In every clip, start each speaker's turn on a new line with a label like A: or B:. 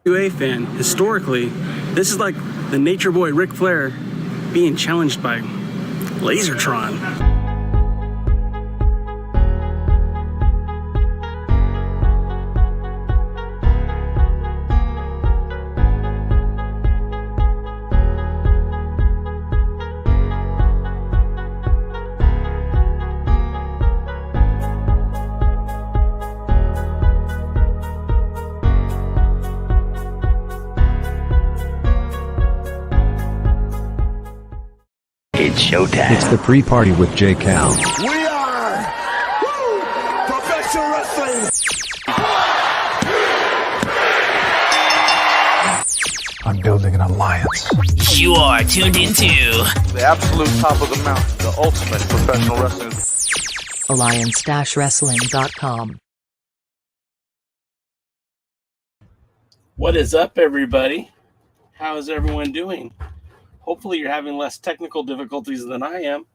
A: NWA fan, historically, this is like the Nature Boy Ric Flair being challenged by Lasertron.
B: Showtime.
C: It's the pre-party with J. Cal.
B: We are professional wrestling.
C: I'm building an alliance.
D: You are tuned into
E: the absolute top of the mountain, the ultimate professional wrestling.
F: Alliance-wrestling.com.
G: What is up, everybody? How is everyone doing? Hopefully you're having less technical difficulties than I am.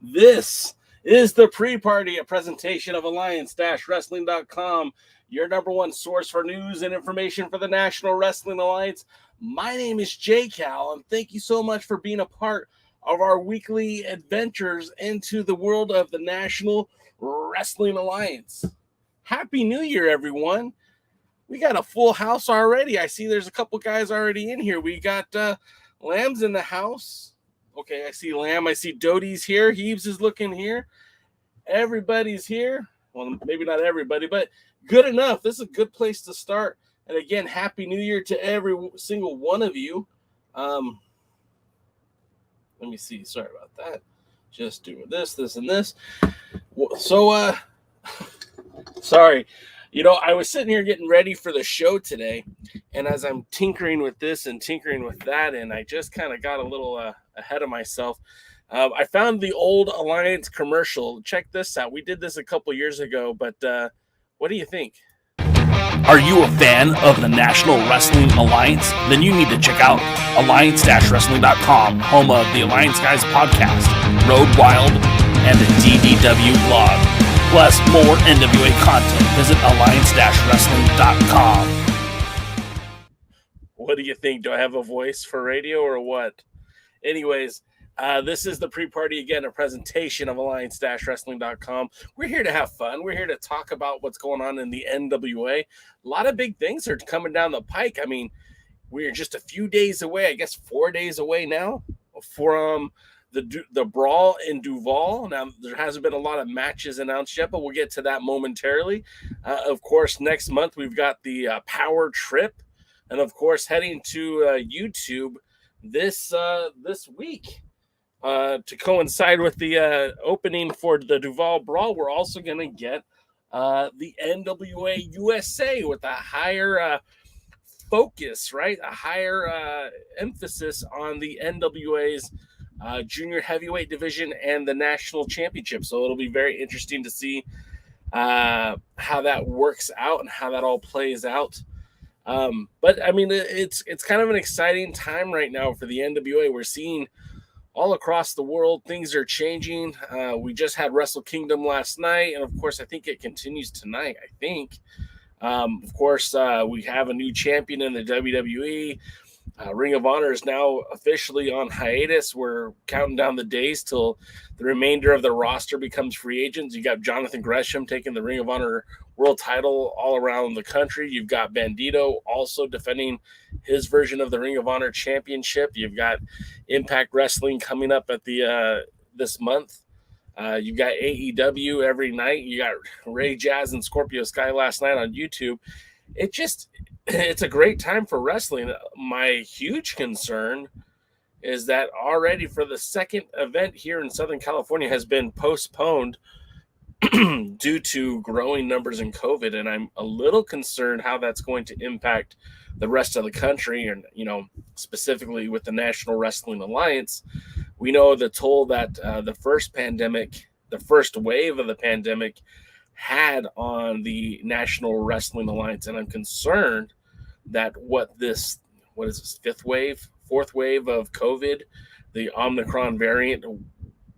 G: This is the pre-party, a presentation of Alliance-Wrestling.com, your number one source for news and information for the National Wrestling Alliance. My name is J. Cal, and thank you so much for being a part of our weekly adventures into the world of the National Wrestling Alliance. Happy New Year, everyone. We got a full house already. I see there's a couple guys already in here. We got Lamb's in the house. Okay, I see Lamb. I see Doty's here. Heaves is looking here. Everybody's here. Well, maybe not everybody, but good enough. This is a good place to start. And again, Happy New Year to every single one of you. Let me see. Sorry about that. Just doing this, and this. So, sorry. You know, I was sitting here getting ready for the show today, and as I'm tinkering with this and tinkering with that, and I just kind of got a little ahead of myself, I found the old Alliance commercial. Check this out. We did this a couple years ago, but what do you think?
D: Are you a fan of the National Wrestling Alliance? Then you need to check out Alliance-Wrestling.com, home of the Alliance Guys podcast, Road Wild, and the DVW blog. Plus more NWA content. Visit Alliance-Wrestling.com.
G: What do you think? Do I have a voice for radio or what? Anyways, this is the pre-party again, a presentation of Alliance-Wrestling.com. We're here to have fun. We're here to talk about what's going on in the NWA. A lot of big things are coming down the pike. I mean, we're just a few days away, I guess 4 days away now from the Brawl in Duval. Now, there hasn't been a lot of matches announced yet, but we'll get to that momentarily. Of course, next month we've got the POWERRR Trip, and of course, heading to YouTube this week to coincide with the opening for the Duval Brawl. We're also going to get the NWA USA with a higher focus, right? A higher emphasis on the NWA's junior heavyweight division and the national championship. So it'll be very interesting to see how that works out and how that all plays out. But I mean, it's kind of an exciting time right now for the NWA. We're seeing all across the world, things are changing. We just had Wrestle Kingdom last night. And of course, I think it continues tonight. I think, of course, we have a new champion in the WWE. Ring of Honor is now officially on hiatus. We're counting down the days till the remainder of the roster becomes free agents. You got Jonathan Gresham taking the Ring of Honor world title all around the country. You've got Bandito also defending his version of the Ring of Honor championship. You've got Impact Wrestling coming up at the this month. You've got AEW every night. You got Ray Jazz and Scorpio Sky last night on YouTube. It's a great time for wrestling. My huge concern is that already for the second event here in Southern California has been postponed due to growing numbers in COVID. And I'm a little concerned how that's going to impact the rest of the country and, you know, specifically with the National Wrestling Alliance. We know the toll that the first wave of the pandemic had on the National Wrestling Alliance. And I'm concerned that fourth wave of COVID, the Omicron variant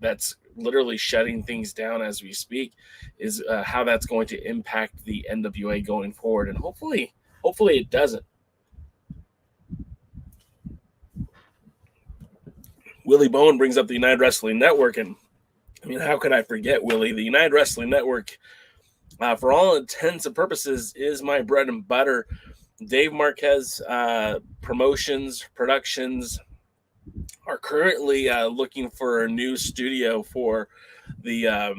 G: that's literally shutting things down as we speak, is how that's going to impact the NWA going forward. And hopefully it doesn't. Willie Bone brings up the United Wrestling Network, and I mean, how could I forget, Willie? The United Wrestling Network, for all intents and purposes, is my bread and butter. Dave Marquez Productions are currently looking for a new studio for the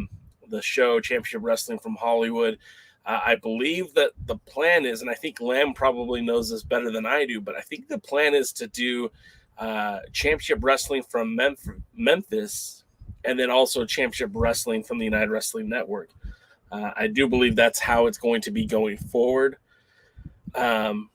G: show Championship Wrestling from Hollywood. I believe that the plan is, and I think Lamb probably knows this better than I do, but I think the plan is to do Championship Wrestling from Memphis, and then also Championship Wrestling from the United Wrestling Network. I do believe that's how it's going to be going forward. And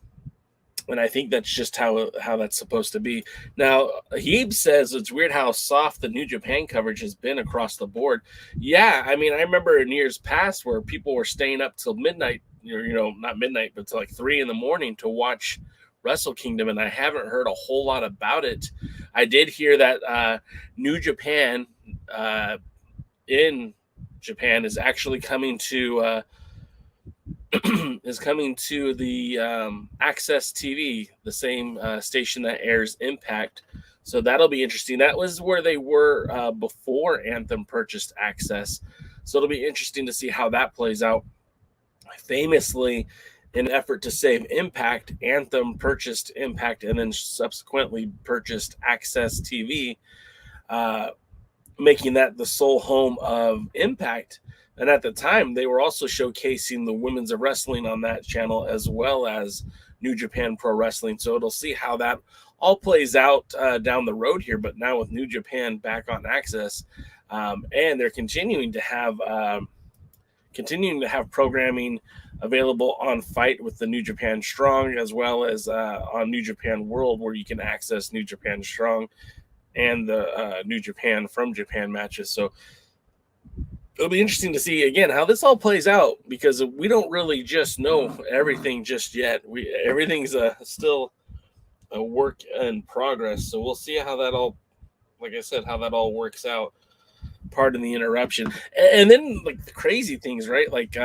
G: I think that's just how that's supposed to be. Now, Heeb says it's weird how soft the New Japan coverage has been across the board. Yeah, I mean, I remember in years past where people were staying up till midnight, not midnight, but till like 3 a.m. to watch Wrestle Kingdom, and I haven't heard a whole lot about it. I did hear that New Japan in Japan is actually coming to the Access TV, the same station that airs Impact. So that'll be interesting. That was where they were before Anthem purchased Access. So it'll be interesting to see how that plays out. Famously, in an effort to save Impact, Anthem purchased Impact and then subsequently purchased Access TV, making that the sole home of Impact. And at the time, they were also showcasing the women's of wrestling on that channel, as well as New Japan Pro Wrestling. So it'll see how that all plays out down the road here. But now with New Japan back on Access, and they're continuing to have programming available on Fight with the New Japan Strong, as well as on New Japan World, where you can access New Japan Strong and the New Japan from Japan matches. So it'll be interesting to see, again, how this all plays out, because we don't really just know everything just yet. Everything's still a work in progress. So we'll see how that all, like I said, how that all works out. Pardon the interruption. And then, like, the crazy things, right? Like,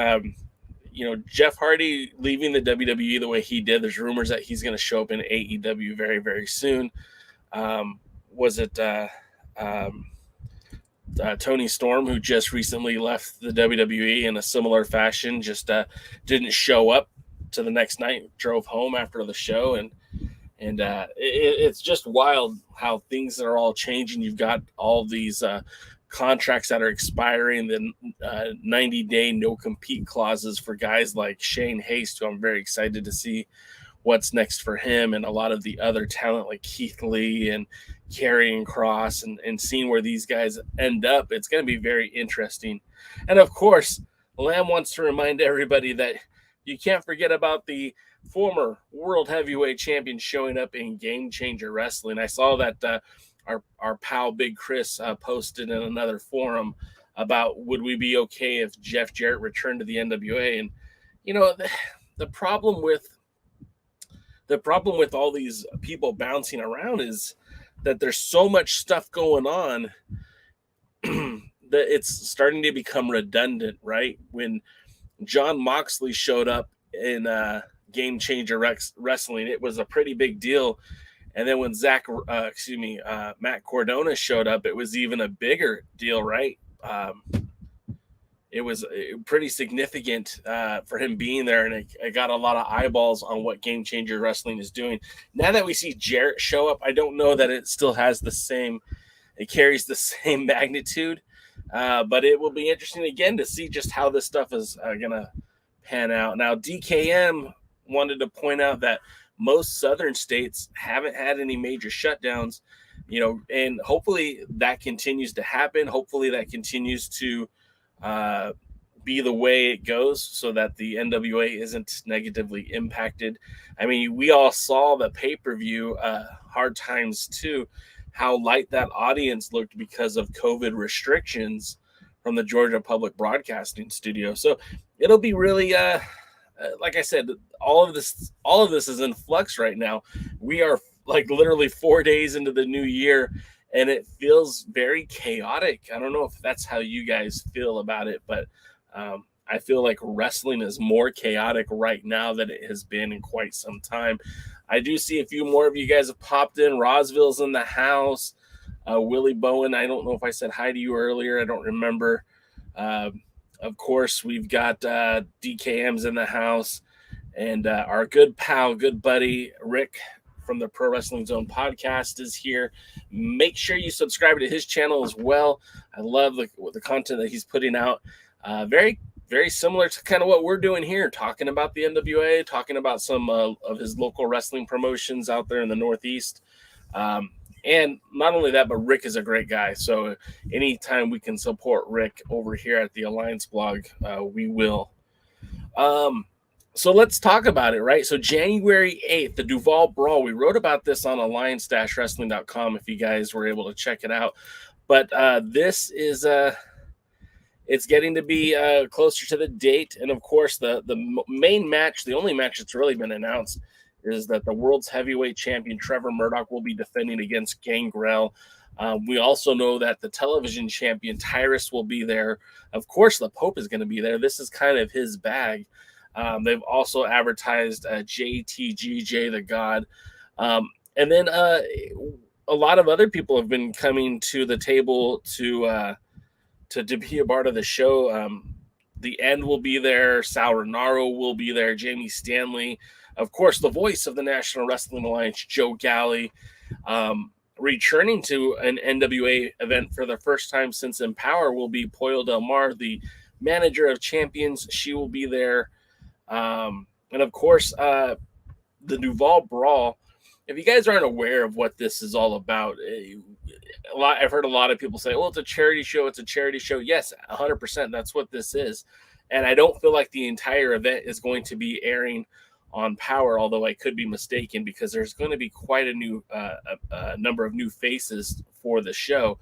G: Jeff Hardy leaving the WWE the way he did. There's rumors that he's going to show up in AEW very, very soon. Was it Tony Storm, who just recently left the WWE in a similar fashion, just didn't show up to the next night, drove home after the show, and it's just wild how things are all changing. You've got all these contracts that are expiring, the 90-day no-compete clauses for guys like Shane Haste, who I'm very excited to see what's next for him, and a lot of the other talent like Keith Lee and Karrion Kross, and seeing where these guys end up. It's going to be very interesting. And of course, Lamb wants to remind everybody that you can't forget about the former world heavyweight champion showing up in Game Changer Wrestling. I saw that our pal Big Chris posted in another forum about would we be okay if Jeff Jarrett returned to the NWA. And the problem with all these people bouncing around is that there's so much stuff going on that it's starting to become redundant, right? When John Moxley showed up in Game Changer Wrestling, it was a pretty big deal. And then when Matt Cardona showed up, it was even a bigger deal, right? It was pretty significant for him being there, and it got a lot of eyeballs on what Game Changer Wrestling is doing. Now that we see Jarrett show up, I don't know that it still has it carries the same magnitude, but it will be interesting again to see just how this stuff is going to pan out. Now, DKM wanted to point out that most southern states haven't had any major shutdowns, and hopefully that continues to happen. Hopefully that continues to be the way it goes, so that the NWA isn't negatively impacted. I mean, we all saw the pay-per-view Hard Times 2, how light that audience looked because of COVID restrictions from the Georgia Public Broadcasting Studio. So it'll be really like I said, all of this is in flux right now. We are like literally 4 days into the new year, and it feels very chaotic. I don't know if that's how you guys feel about it, but I feel like wrestling is more chaotic right now than it has been in quite some time. I do see a few more of you guys have popped in. Rosville's in the house. Willie Bowen, I don't know if I said hi to you earlier. I don't remember. Of course, we've got DKM's in the house, and our good pal, good buddy, Rick from the Pro Wrestling Zone podcast is here. Make sure you subscribe to his channel as well. I love the content that he's putting out. Very, very similar to kind of what we're doing here, talking about the NWA, talking about some of his local wrestling promotions out there in the Northeast. And not only that, but Rick is a great guy. So anytime we can support Rick over here at the Alliance blog, we will. So let's talk about it, right? So January 8th, the Duval Brawl. We wrote about this on alliance-wrestling.com if you guys were able to check it out. But this is it's getting to be closer to the date. And, of course, the main match, the only match that's really been announced, is that the world's heavyweight champion Trevor Murdoch will be defending against Gangrel. We also know that the television champion Tyrus will be there. Of course, the Pope is going to be there. This is kind of his bag. They've also advertised JTG, Jay the God. And then a lot of other people have been coming to the table to be a part of the show. The End will be there. Sal Renaro will be there. Jamie Stanley. Of course, the voice of the National Wrestling Alliance, Joe Galley. Returning to an NWA event for the first time since Empower will be Poyo Del Mar, the manager of champions. She will be there. And of course, the Duval Brawl. If you guys aren't aware of what this is all about, I've heard a lot of people say, well, it's a charity show. It's a charity show. Yes, 100%. That's what this is. And I don't feel like the entire event is going to be airing on Power, although I could be mistaken, because there's going to be quite a new number of new faces for the show.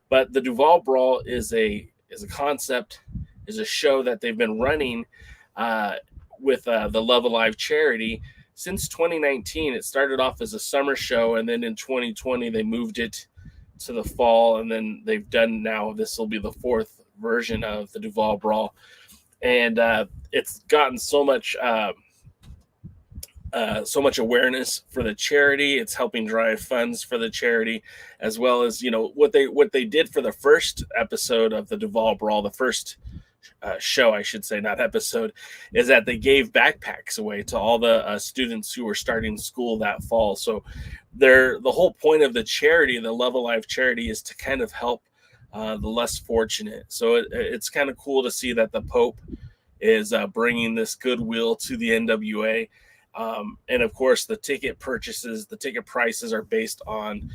G: But the Duval Brawl is a concept, is a show that they've been running with the Love Alive charity since 2019. It started off as a summer show, and then in 2020 they moved it to the fall, and then they've done now, this will be the fourth version of the Duval Brawl, and it's gotten so much awareness for the charity. It's helping drive funds for the charity, as well as, you know, what they did for the first episode of the Duval Brawl, the first show, I should say, not episode, is that they gave backpacks away to all the students who were starting school that fall. So the whole point of the charity, the Love Alive charity, is to kind of help the less fortunate. So it's kind of cool to see that the Pope is bringing this goodwill to the NWA. And of course, the ticket prices are based on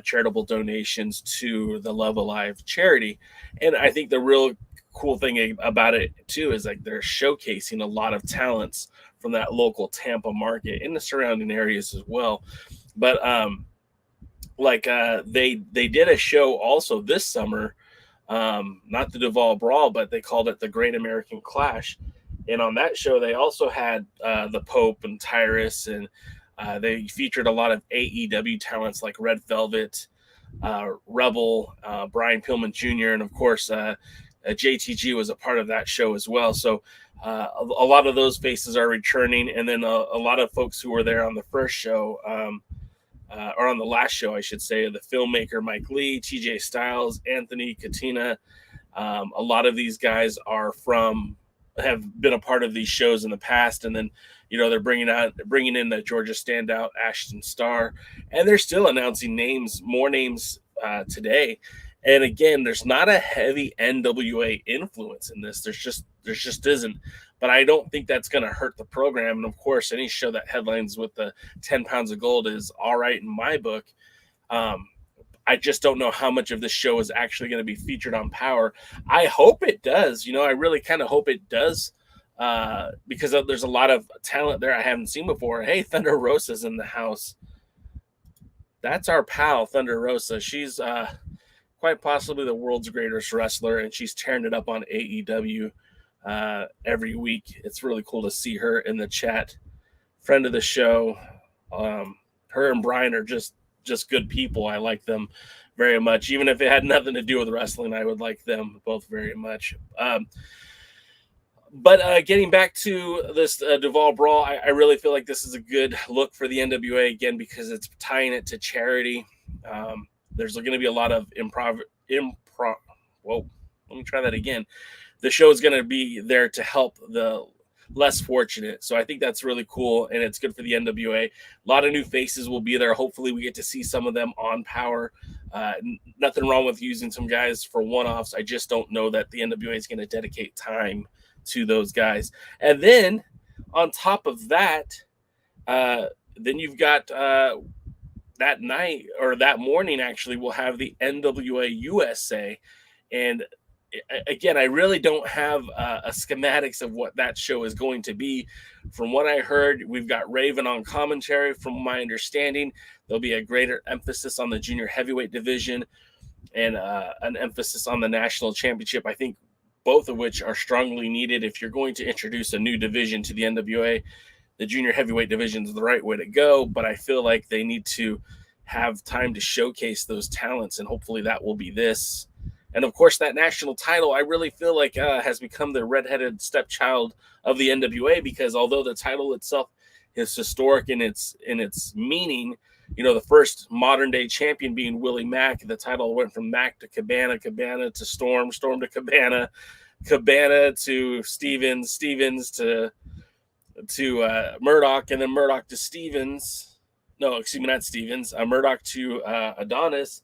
G: charitable donations to the Love Alive charity. And I think the real cool thing about it too is like they're showcasing a lot of talents from that local Tampa market in the surrounding areas as well. But they did a show also this summer, not the Duval Brawl, but they called it the Great American Clash. And on that show, they also had the Pope and Tyrus, and they featured a lot of AEW talents like Red Velvet, Rebel, Brian Pillman Jr., and of course, JTG was a part of that show as well. So a lot of those faces are returning, and then a lot of folks who were there on the first show, or on the last show, I should say, the filmmaker Mike Lee, TJ Styles, Anthony Katina. A lot of these guys have been a part of these shows in the past, and then, you know, they're bringing in the Georgia standout Ashton Starr, and they're still announcing more names today. And again, there's not a heavy NWA influence in this. There just isn't. But I don't think that's going to hurt the program. And of course, any show that headlines with the 10 pounds of gold is all right in my book. I just don't know how much of this show is actually going to be featured on Power. I hope it does. You know, I really kind of hope it does, because there's a lot of talent there I haven't seen before. Hey, Thunder Rosa's in the house. That's our pal, Thunder Rosa. She's quite possibly the world's greatest wrestler, and she's tearing it up on AEW every week. It's really cool to see her in the chat. Friend of the show. Her and Brian are just good people. I like them very much. Even if it had nothing to do with wrestling, I would like them both very much. But getting back to this Duval Brawl, I really feel like this is a good look for the NWA, again, because it's tying it to charity. There's going to be a lot of improv. Whoa, let me try that again. The show is going to be there to help the less fortunate. So I think that's really cool, and it's good for the NWA. A lot of new faces will be there. Hopefully we get to see some of them on Power. Nothing wrong with using some guys for one-offs. I just don't know that the NWA is going to dedicate time to those guys. And then on top of that, then you've got that night, or that morning actually, we'll have the NWA USA. And again, I really don't have a schematics of what that show is going to be. From what I heard, we've got Raven on commentary. From my understanding, there'll be a greater emphasis on the junior heavyweight division and an emphasis on the national championship. I think both of which are strongly needed. If you're going to introduce a new division to the NWA, the junior heavyweight division is the right way to go, but I feel like they need to have time to showcase those talents, and hopefully that will be this. And of course, that national title, I really feel like has become the redheaded stepchild of the NWA, because although the title itself is historic in its meaning, you know, the first modern day champion being Willie Mack, the title went from Mack to Cabana, Cabana to Storm, Storm to Cabana, Cabana to Stevens, Stevens to Murdoch, and then Murdoch to Stevens. No, excuse me, not Stevens. Murdoch to Adonis.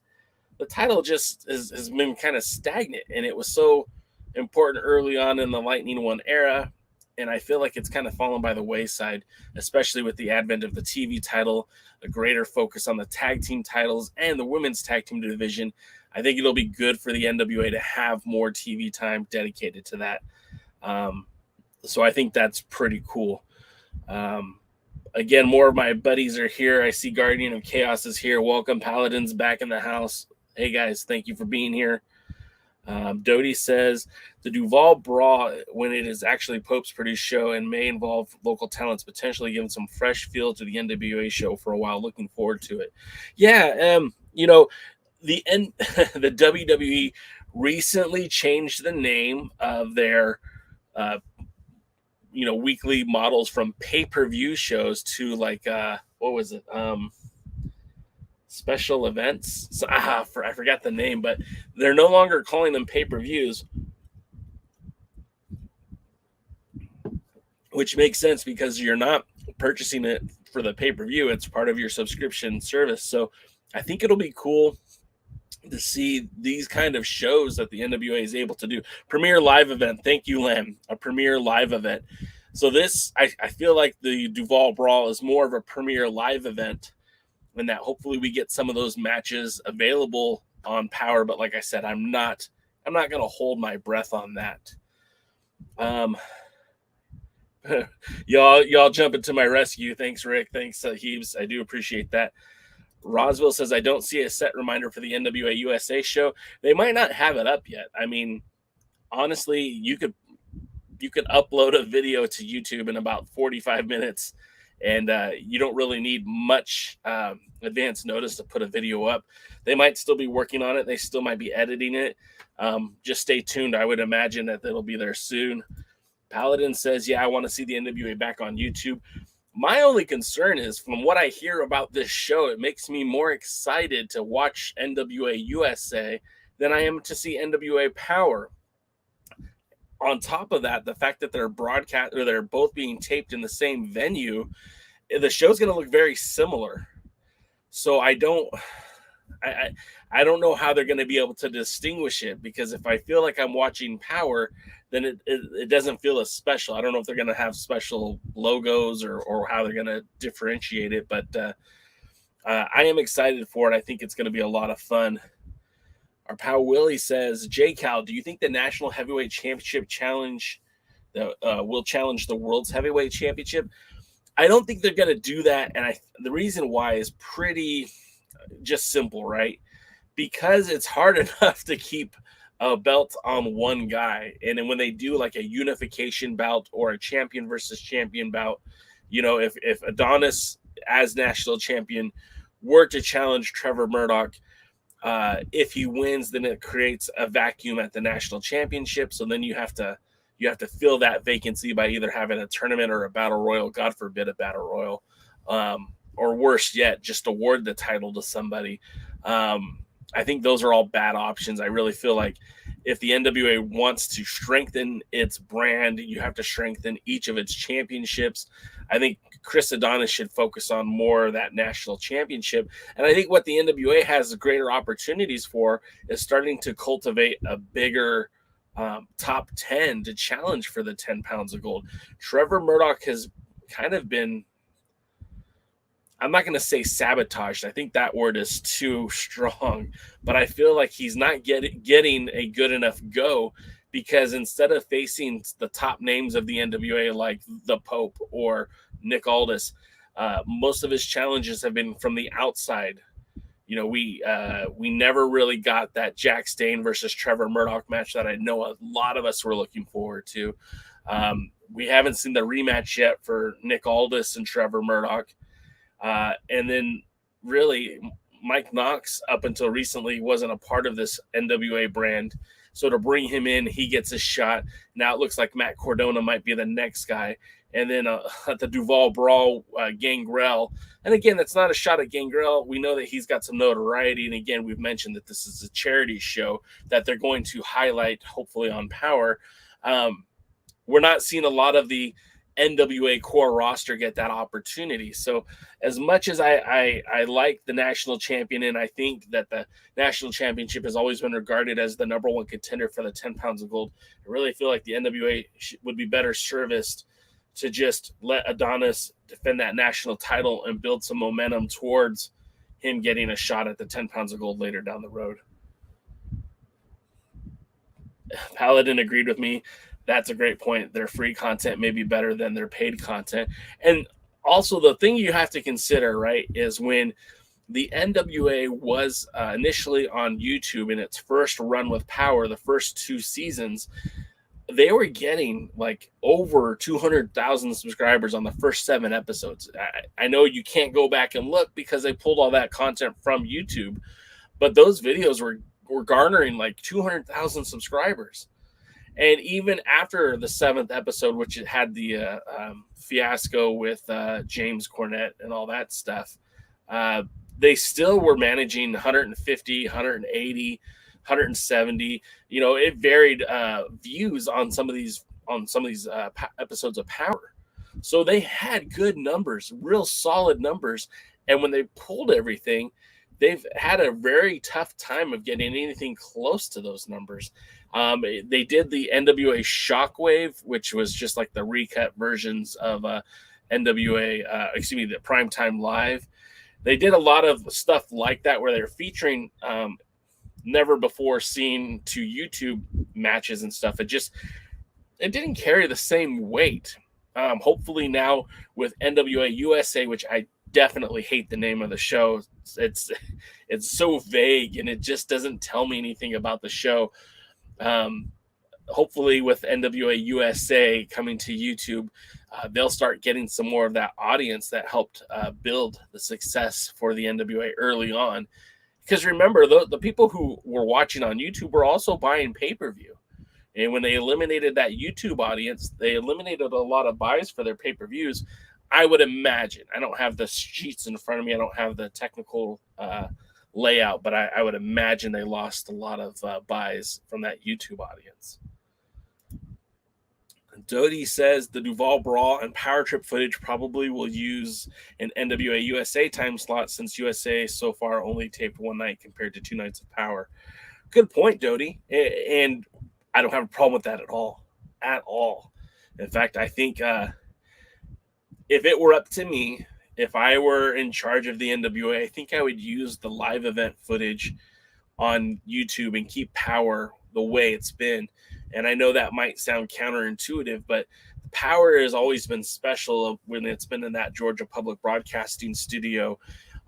G: The title just has been kind of stagnant, and it was so important early on in the Lightning One era, and I feel like it's kind of fallen by the wayside, especially with the advent of the TV title, a greater focus on the tag team titles and the women's tag team division. I think it'll be good for the NWA to have more TV time dedicated to that. So I think that's pretty cool. Again, more of my buddies are here. I see Guardian of Chaos is here. Welcome, Paladins, back in the house. Hey, guys, thank you for being here. Dodie says, the Duval Brawl, when it is actually Pope's produced show and may involve local talents, potentially giving some fresh feel to the NWA show for a while. Looking forward to it. Yeah, you know, the WWE recently changed the name of their weekly models from pay-per-view shows to like what was it? Special events. So, I forgot the name, but they're no longer calling them pay-per-views, which makes sense because you're not purchasing it for the pay-per-view. It's part of your subscription service. So I think it'll be cool to see these kind of shows that the NWA is able to do. Premier live event. Thank you, Len. A premier live event. So this, I feel like the Duval Brawl is more of a premier live event, and that hopefully we get some of those matches available on Power. But like I said, I'm not going to hold my breath on that. Y'all jumping to my rescue. Thanks, Rick. Thanks, Heaves. I do appreciate that. Roswell says, I don't see a set reminder for the NWA USA show. They might not have it up yet. I mean, honestly, you could upload a video to YouTube in about 45 minutes, and you don't really need much advance notice to put a video up. They might still be working on it. They still might be editing it. Just stay tuned. I would imagine that it'll be there soon. Paladin says, yeah, I want to see the NWA back on YouTube. My only concern is, from what I hear about this show, it makes me more excited to watch NWA USA than I am to see NWA Power. On top of that, the fact that they're both being taped in the same venue, the show's going to look very similar. So I don't know how they're going to be able to distinguish it, because if I feel like I'm watching Power, then it doesn't feel as special. I don't know if they're going to have special logos or how they're going to differentiate it, but I am excited for it. I think it's going to be a lot of fun. Our pal Willie says, J Cal, do you think the National Heavyweight Championship challenge will challenge the World's Heavyweight Championship? I don't think they're going to do that, and the reason why is pretty just simple, right? Because it's hard enough to keep a belt on one guy, and then when they do like a unification bout or a champion versus champion bout, you know, if Adonis as national champion were to challenge Trevor Murdoch, if he wins, then it creates a vacuum at the national championship. So then you have to fill that vacancy by either having a tournament or a battle royal, God forbid a battle royal, or worse yet, just award the title to somebody. I think those are all bad options. I really feel like if the NWA wants to strengthen its brand, you have to strengthen each of its championships. I think Chris Adonis should focus on more of that national championship. And I think what the NWA has greater opportunities for is starting to cultivate a bigger top 10 to challenge for the 10 pounds of gold. Trevor Murdoch has kind of been, I'm not going to say sabotaged. I think that word is too strong, but I feel like he's not getting a good enough go, because instead of facing the top names of the NWA like the Pope or Nick Aldis, most of his challenges have been from the outside. You know, we never really got that Jack Dane versus Trevor Murdoch match that I know a lot of us were looking forward to. We haven't seen the rematch yet for Nick Aldis and Trevor Murdoch. And then really Mike Knox up until recently wasn't a part of this NWA brand. So to bring him in, he gets a shot. Now it looks like Matt Cordona might be the next guy. And then at the Duval Brawl, Gangrel. And again, that's not a shot at Gangrel. We know that he's got some notoriety. And again, we've mentioned that this is a charity show that they're going to highlight, hopefully on Power. We're not seeing a lot of the NWA core roster get that opportunity. So as much as I like the national champion, and I think that the national championship has always been regarded as the number one contender for the 10 pounds of gold, I really feel like the NWA would be better serviced to just let Adonis defend that national title and build some momentum towards him getting a shot at the 10 pounds of gold later down the road. Paladin agreed with me. That's a great point. Their free content may be better than their paid content. And also the thing you have to consider, right, is when the NWA was initially on YouTube in its first run with Power, the first 2 seasons, they were getting like over 200,000 subscribers on the first 7 episodes. I know you can't go back and look because they pulled all that content from YouTube, but those videos were garnering like 200,000 subscribers. And even after the 7th episode, which it had the fiasco with James Cornette and all that stuff, they still were managing 150, 180, 170. You know, it varied views on some of these episodes of Power. So they had good numbers, real solid numbers. And when they pulled everything, they've had a very tough time of getting anything close to those numbers. They did the NWA Shockwave, which was just like the recut versions of NWA, the Primetime Live. They did a lot of stuff like that where they're featuring never before seen to YouTube matches and stuff. It didn't carry the same weight. Hopefully now with NWA USA, which I definitely hate the name of the show. It's so vague and it just doesn't tell me anything about the show. Hopefully with NWA USA coming to YouTube, they'll start getting some more of that audience that helped build the success for the NWA early on. Because remember, the people who were watching on YouTube were also buying pay-per-view. And when they eliminated that YouTube audience, they eliminated a lot of buys for their pay-per-views. I would imagine, I don't have the sheets in front of me, I don't have the technical layout, but I would imagine they lost a lot of buys from that YouTube audience. Dodie says the Duval Brawl and Power Trip footage probably will use an NWA USA time slot since USA so far only taped 1 night compared to 2 nights of Power. Good point, Dodie. And I don't have a problem with that at all. At all. In fact, I think if it were up to me, if I were in charge of the NWA, I think I would use the live event footage on YouTube and keep Power the way it's been. And I know that might sound counterintuitive, but Power has always been special when it's been in that Georgia Public Broadcasting studio.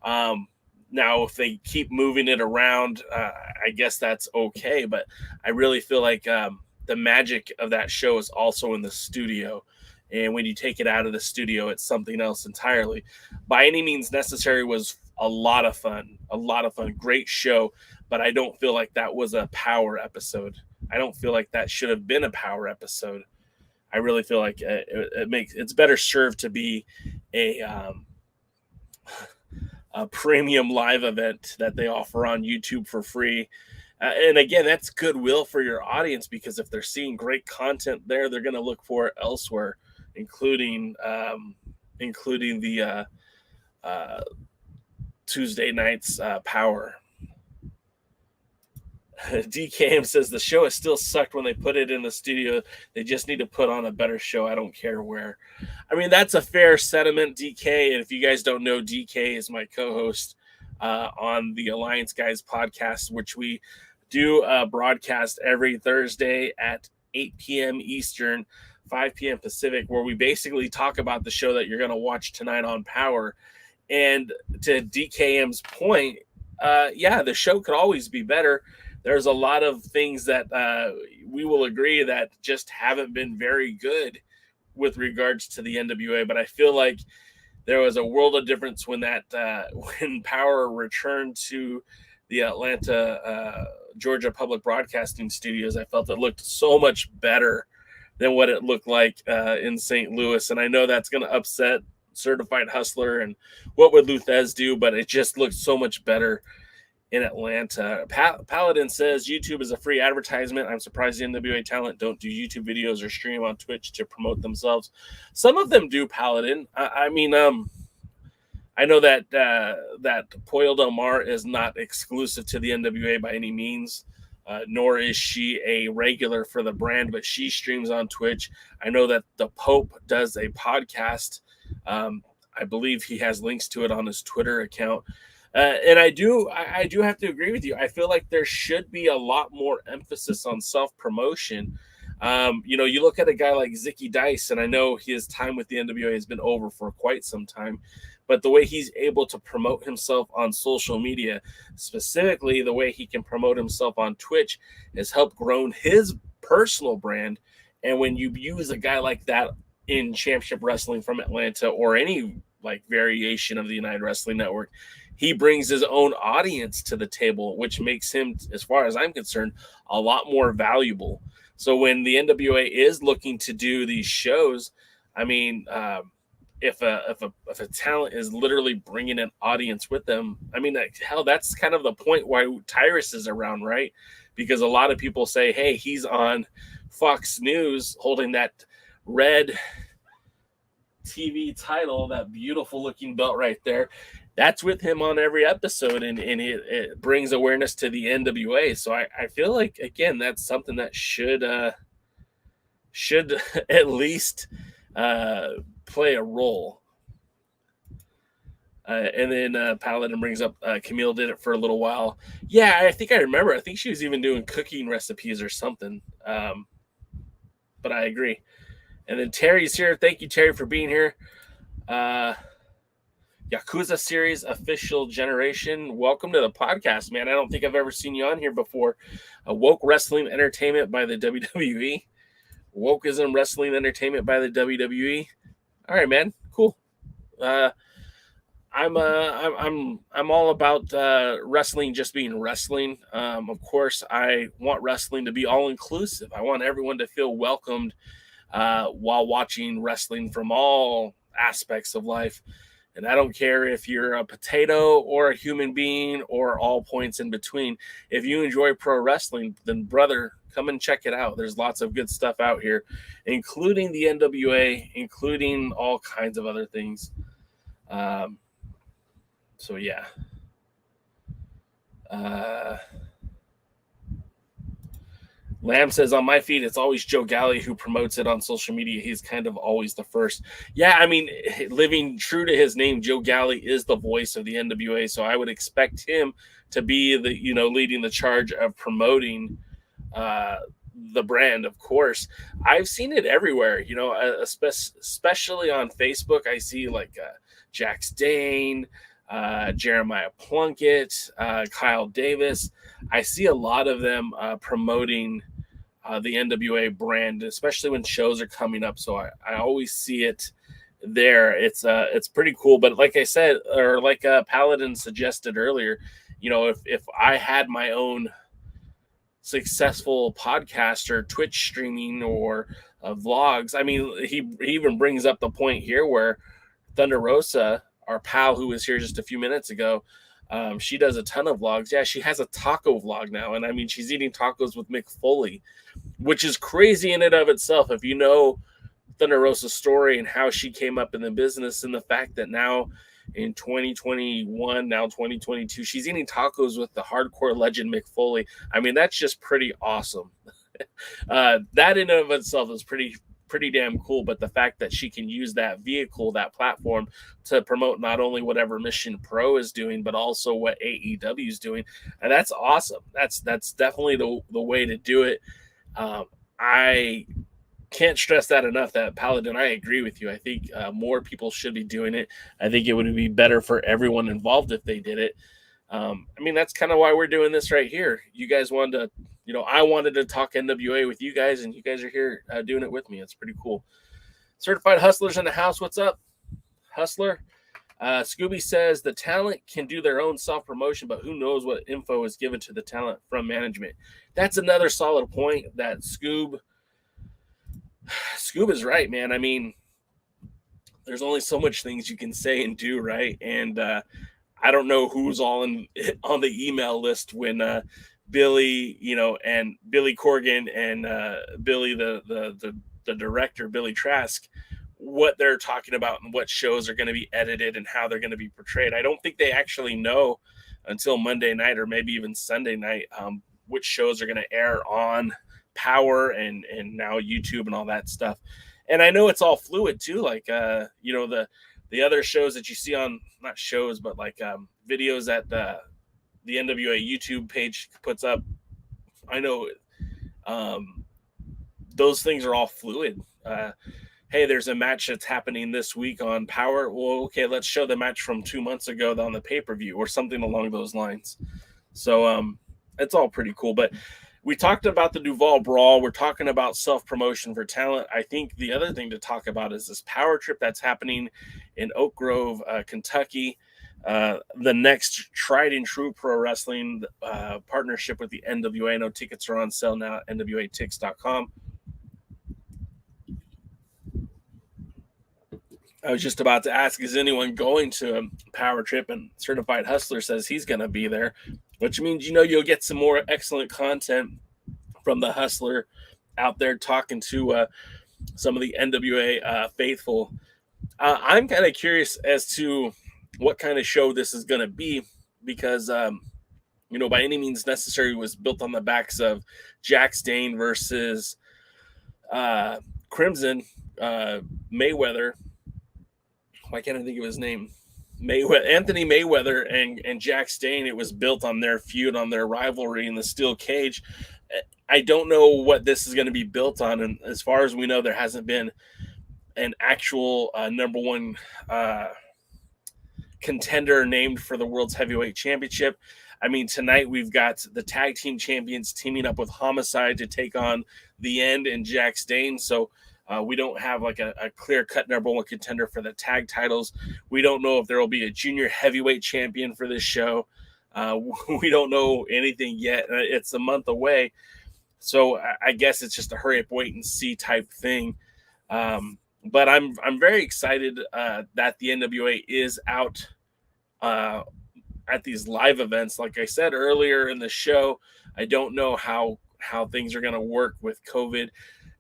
G: Now, if they keep moving it around, I guess that's okay. But I really feel like the magic of that show is also in the studio. And when you take it out of the studio, it's something else entirely. By Any Means Necessary was a lot of fun, great show. But I don't feel like that was a Power episode. I don't feel like that should have been a Power episode. I really feel like it's better served to be a premium live event that they offer on YouTube for free. And again, that's goodwill for your audience, because if they're seeing great content there, they're going to look for it elsewhere, including the Tuesday night's Power. DKM says the show has still sucked when they put it in the studio. They just need to put on a better show. I don't care where. I mean, that's a fair sentiment, DK. And if you guys don't know, DK is my co-host on the Alliance Guys podcast, which we do broadcast every Thursday at 8 p.m. Eastern, 5 p.m. Pacific, where we basically talk about the show that you're going to watch tonight on Power. And to DKM's point, the show could always be better. There's a lot of things that we will agree that just haven't been very good with regards to the NWA. But I feel like there was a world of difference when when Power returned to the Atlanta, Georgia Public Broadcasting Studios. I felt it looked so much better than what it looked like in St. Louis. And I know that's going to upset Certified Hustler and what would Luthez do, but it just looked so much better in Atlanta. Paladin says YouTube is a free advertisement. I'm surprised the NWA talent don't do YouTube videos or stream on Twitch to promote themselves. Some of them do, Paladin. I know that Poyle Del Mar is not exclusive to the NWA by any means, nor is she a regular for the brand, but she streams on Twitch. I know that the Pope does a podcast. I believe he has links to it on his Twitter account. And I do have to agree with you. I feel like there should be a lot more emphasis on self-promotion. You look at a guy like Zicky Dice, and I know his time with the NWA has been over for quite some time, but the way he's able to promote himself on social media, specifically the way he can promote himself on Twitch, has helped grow his personal brand. And when you use a guy like that in Championship Wrestling from Atlanta or any like variation of the United Wrestling Network, he brings his own audience to the table, which makes him, as far as I'm concerned, a lot more valuable. So when the NWA is looking to do these shows, I mean, if a talent is literally bringing an audience with them, I mean, hell, that's kind of the point why Tyrus is around, right? Because a lot of people say, hey, he's on Fox News holding that red TV title, that beautiful looking belt right there. That's with him on every episode, and it brings awareness to the NWA. So I feel like, again, that's something that should at least play a role. And then Paladin brings up Kamille did it for a little while. Yeah, I think I remember. I think she was even doing cooking recipes or something. But I agree. And then Terry's here. Thank you, Terry, for being here. Yakuza Series Official Generation. Welcome to the podcast, man. I don't think I've ever seen you on here before. Woke Wrestling Entertainment by the WWE. Wokeism Wrestling Entertainment by the WWE. All right, man. Cool. I'm all about wrestling just being wrestling. Of course, I want wrestling to be all inclusive. I want everyone to feel welcomed while watching wrestling from all aspects of life. And I don't care if you're a potato or a human being or all points in between. If you enjoy pro wrestling, then brother, come and check it out. There's lots of good stuff out here, including the NWA, including all kinds of other things. So yeah. Lamb says, on my feed, it's always Joe Galli who promotes it on social media. He's kind of always the first. Yeah, I mean, living true to his name, Joe Galli is the voice of the NWA, so I would expect him to be the, leading the charge of promoting the brand, of course. I've seen it everywhere, especially on Facebook. I see like Jax Dane, Jeremiah Plunkett, Kyle Davis. I see a lot of them promoting the NWA brand, especially when shows are coming up. So I always see it there. It's pretty cool. But like I said, or like Paladin suggested earlier, if I had my own successful podcast or Twitch streaming or vlogs, I mean, he even brings up the point here where Thunder Rosa, our pal who was here just a few minutes ago, she does a ton of vlogs. Yeah, she has a taco vlog now. And I mean, she's eating tacos with Mick Foley, which is crazy in and of itself. If you know Thunder Rosa's story and how she came up in the business, and the fact that now in 2021, now 2022, she's eating tacos with the hardcore legend Mick Foley. I mean, that's just pretty awesome. That in and of itself is pretty damn cool. But the fact that she can use that vehicle, that platform, to promote not only whatever Mission Pro is doing, but also what AEW is doing, and that's awesome. That's definitely the way to do it. I can't stress that enough, that Paladin, I agree with you. I think more people should be doing it. I think it would be better for everyone involved if they did it. I mean, that's kind of why we're doing this right here. You guys wanted to, I wanted to talk NWA with you guys, and you guys are here doing it with me. It's pretty cool. Certified Hustlers in the house. What's up, Hustler? Scooby says the talent can do their own self-promotion, but who knows what info is given to the talent from management. That's another solid point that Scoob is right, man. I mean, thereh only so much things you can say and do, right? And I don't know who's all on the email list when Billy, and Billy Corgan and Billy, the director, Billy Trask, what they're talking about and what shows are going to be edited and how they're going to be portrayed. I don't think they actually know until Monday night or maybe even Sunday night which shows are going to air on Power and now YouTube and all that stuff. And I know it's all fluid too, like the other shows that you see on, not shows, but like videos that the NWA YouTube page puts up. I know those things are all fluid. Hey, there's a match that's happening this week on Power. Well, okay, let's show the match from 2 months ago on the pay-per-view or something along those lines. So it's all pretty cool. But we talked about the Duval Brawl. We're talking about self-promotion for talent. I think the other thing to talk about is this Power Trip that's happening in Oak Grove, Kentucky. The next tried and true pro wrestling partnership with the NWA. I know tickets are on sale now at NWATix.com. I was just about to ask, is anyone going to a Power Trip? And Certified Hustler says he's going to be there, which means, you'll get some more excellent content from the Hustler out there talking to some of the NWA faithful. I'm kind of curious as to what kind of show this is going to be because, by any means necessary was built on the backs of Jack Dane versus Crimson Mayweather. Why can't I think of his name? Anthony Mayweather and Jack Dane. It was built on their feud, on their rivalry in the steel cage. I don't know what this is going to be built on. And as far as we know, there hasn't been an actual number one contender named for the World's Heavyweight Championship. I mean, tonight we've got the tag team champions teaming up with Homicide to take on the End and Jack Dane. So we don't have like a clear-cut number one contender for the tag titles. We don't know if there will be a junior heavyweight champion for this show. We don't know anything yet. It's a month away. So I guess it's just a hurry up, wait and see type thing. But I'm very excited that the NWA is out at these live events. Like I said earlier in the show, I don't know how things are going to work with COVID.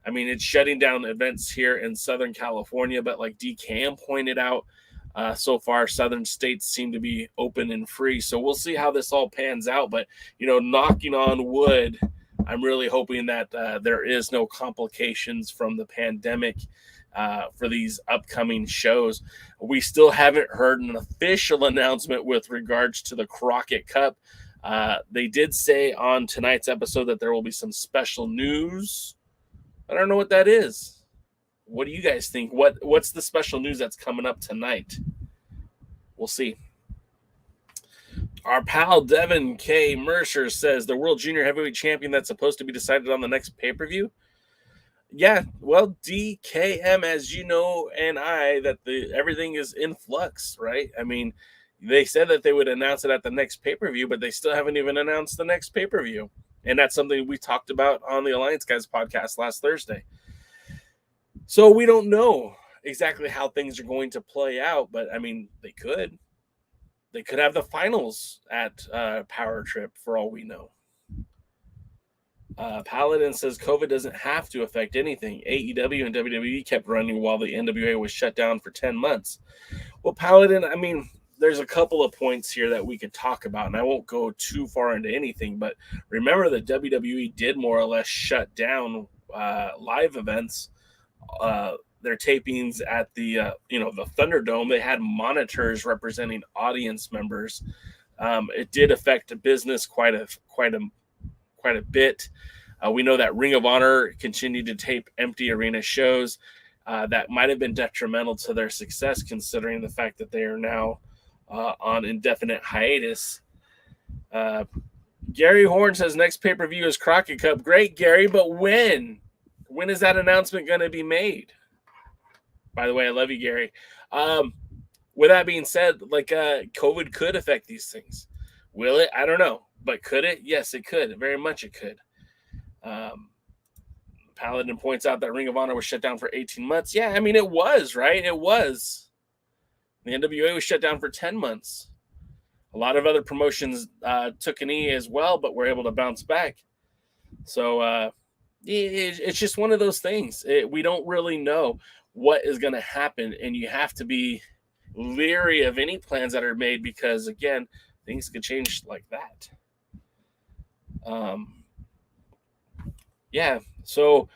G: I mean, it's shutting down events here in Southern California, but like DKM pointed out, so far Southern states seem to be open and free. So we'll see how this all pans out. But, knocking on wood, I'm really hoping that there is no complications from the pandemic for these upcoming shows. We still haven't heard an official announcement with regards to the Crockett Cup. They did say on tonight's episode that there will be some special news. I don't know what that is. What do you guys think? What's the special news that's coming up tonight? We'll see. Our pal Devin K. Mercer says the World Junior Heavyweight Champion that's supposed to be decided on the next pay-per-view. Yeah, well, DKM, as you know, and I, that everything is in flux, right? I mean, they said that they would announce it at the next pay-per-view, but they still haven't even announced the next pay-per-view. And that's something we talked about on the Alliance Guys podcast last Thursday. So we don't know. exactly how things are going to play out, but I mean, they could have the finals at POWERRR Trip for all we know. Paladin says COVID doesn't have to affect anything. AEW and WWE kept running while the NWA was shut down for 10 months. Well, Paladin, I mean, there's a couple of points here that we could talk about, and I won't go too far into anything, but remember that WWE did more or less shut down live events. Their tapings at the the Thunderdome. They had monitors representing audience members. It did affect the business quite a bit. We know that Ring of Honor continued to tape empty arena shows. That might have been detrimental to their success, considering the fact that they are now on indefinite hiatus. Gary Horn says next pay-per-view is Crockett Cup. Great, Gary, but when? When is that announcement going to be made? By the way, I love you, Gary. With that being said, COVID could affect these things. Will it? I don't know. But could it? Yes, it could. Very much it could. Paladin points out that Ring of Honor was shut down for 18 months. Yeah, I mean, it was, right? It was. The NWA was shut down for 10 months. A lot of other promotions took an E as well, but were able to bounce back. So it's just one of those things. We don't really know what is going to happen, and you have to be leery of any plans that are made because, again, things could change like that. So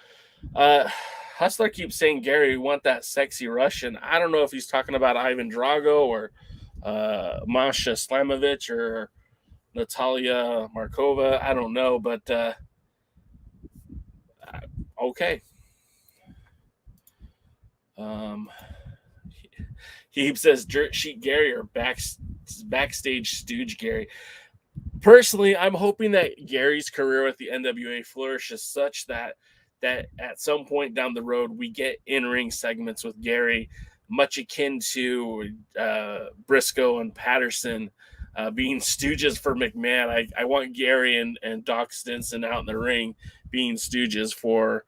G: Hustler keeps saying, Gary, we want that sexy Russian. I don't know if he's talking about Ivan Drago or Masha Slamovich or Natalia Markova. I don't know, but okay. He says Dirt Sheet Gary or backstage stooge Gary. Personally, I'm hoping that Gary's career with the NWA flourishes such that at some point down the road we get in-ring segments with Gary, much akin to Briscoe and Patterson being stooges for McMahon. I want Gary and Doc Stinson out in the ring being stooges for